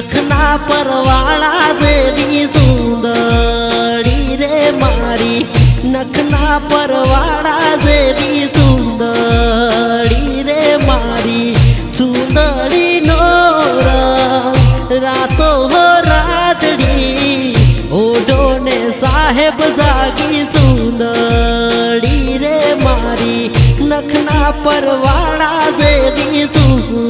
नखना परवाड़ा जेवी सुंदरी रे मारी नखना परवाड़ा जेवी सुंदरी रे मारी सुंदरी नो रातो हो रातड़ी ओढो ने साहेब जागी सुंदरी रे मारी नखना परवाड़ा जेवी सुंदरी